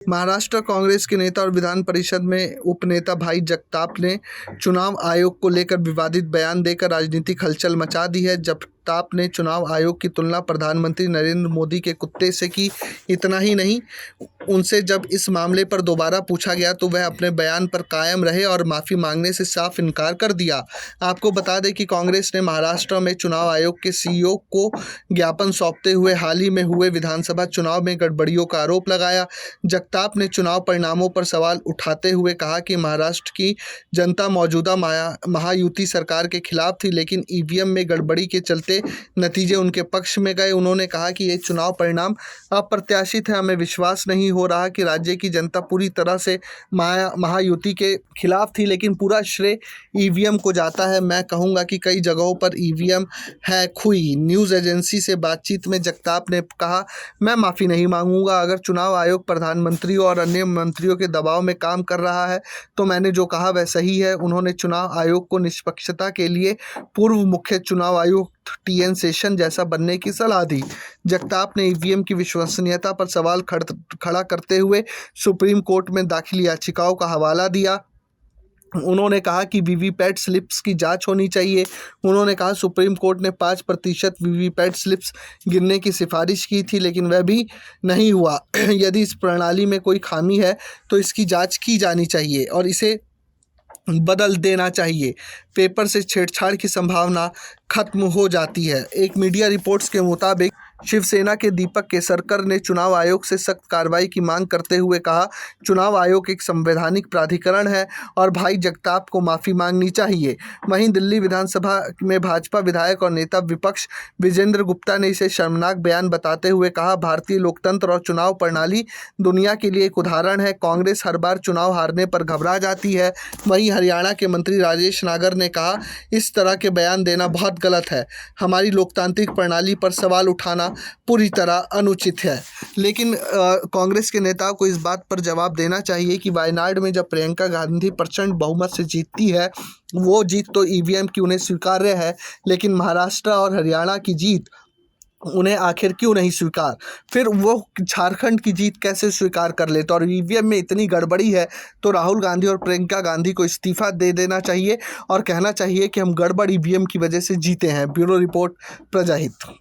महाराष्ट्र कांग्रेस के नेता और विधान परिषद में उपनेता भाई जगताप ने चुनाव आयोग को लेकर विवादित बयान देकर राजनीतिक हलचल मचा दी है। जगताप ने चुनाव आयोग की तुलना प्रधानमंत्री नरेंद्र मोदी के कुत्ते से की। इतना ही नहीं, उनसे जब इस मामले पर दोबारा पूछा गया तो वह अपने बयान पर कायम रहे और माफ़ी मांगने से साफ इनकार कर दिया। आपको बता दें कि कांग्रेस ने महाराष्ट्र में चुनाव आयोग के सीईओ को ज्ञापन सौंपते हुए हाल ही में हुए विधानसभा चुनाव में गड़बड़ियों का आरोप लगाया। जगताप ने चुनाव परिणामों पर सवाल उठाते हुए कहा कि महाराष्ट्र की जनता मौजूदा महायुति सरकार के खिलाफ थी, लेकिन ईवीएम में गड़बड़ी के चलते नतीजे उनके पक्ष में गए। उन्होंने कहा कि ये चुनाव परिणाम अप्रत्याशित है। हमें विश्वास नहीं हो रहा कि राज्य की जनता पूरी तरह से महायुति के खिलाफ थी, लेकिन पूरा श्रेय ईवीएम को जाता है। मैं कहूँगा कि कई जगहों पर ईवीएम है खुई। न्यूज़ एजेंसी से बातचीत में जगताप ने कहा, मैं माफ़ी नहीं मांगूंगा। अगर चुनाव आयोग प्रधानमंत्रियों और अन्य मंत्रियों के दबाव में काम कर रहा है तो मैंने जो कहा वह सही है। उन्होंने चुनाव आयोग को निष्पक्षता के लिए पूर्व मुख्य चुनाव आयुक्त टीएन शेषन जैसा बनने की सलाह दी। जगताप ने ईवीएम की विश्वसनीयता पर सवाल खड़ा करते हुए सुप्रीम कोर्ट में दाखिल याचिकाओं का हवाला दिया। उन्होंने कहा कि वीवीपैट स्लिप्स की जांच होनी चाहिए। उन्होंने कहा, सुप्रीम कोर्ट ने 5% वीवीपैट स्लिप्स गिनने की सिफारिश की थी, लेकिन वह भी नहीं हुआ। यदि इस प्रणाली में कोई खामी है तो इसकी जांच की जानी चाहिए और इसे बदल देना चाहिए। पेपर से छेड़छाड़ की संभावना खत्म हो जाती है। एक मीडिया रिपोर्ट्स के मुताबिक शिवसेना के दीपक केसरकर ने चुनाव आयोग से सख्त कार्रवाई की मांग करते हुए कहा, चुनाव आयोग एक संवैधानिक प्राधिकरण है और भाई जगताप को माफ़ी मांगनी चाहिए। वहीं दिल्ली विधानसभा में भाजपा विधायक और नेता विपक्ष विजेंद्र गुप्ता ने इसे शर्मनाक बयान बताते हुए कहा, भारतीय लोकतंत्र और चुनाव प्रणाली दुनिया के लिए एक उदाहरण है। कांग्रेस हर बार चुनाव हारने पर घबरा जाती है। वहीं हरियाणा के मंत्री राजेश नागर ने कहा, इस तरह के बयान देना बहुत गलत है। हमारी लोकतांत्रिक प्रणाली पर सवाल उठाना पूरी तरह अनुचित है। लेकिन कांग्रेस के नेताओं को इस बात पर जवाब देना चाहिए कि वायनाड में जब प्रियंका गांधी प्रचंड बहुमत से जीतती है, वो जीत तो ईवीएम की उन्हें स्वीकार्य है, लेकिन महाराष्ट्र और हरियाणा की जीत उन्हें आखिर क्यों नहीं स्वीकार? फिर वो झारखंड की जीत कैसे स्वीकार कर लेते? और ईवीएम में इतनी गड़बड़ी है तो राहुल गांधी और प्रियंका गांधी को इस्तीफा दे देना चाहिए और कहना चाहिए कि हम गड़बड़ ईवीएम की वजह से जीते हैं। Bureau report, प्रजाहित।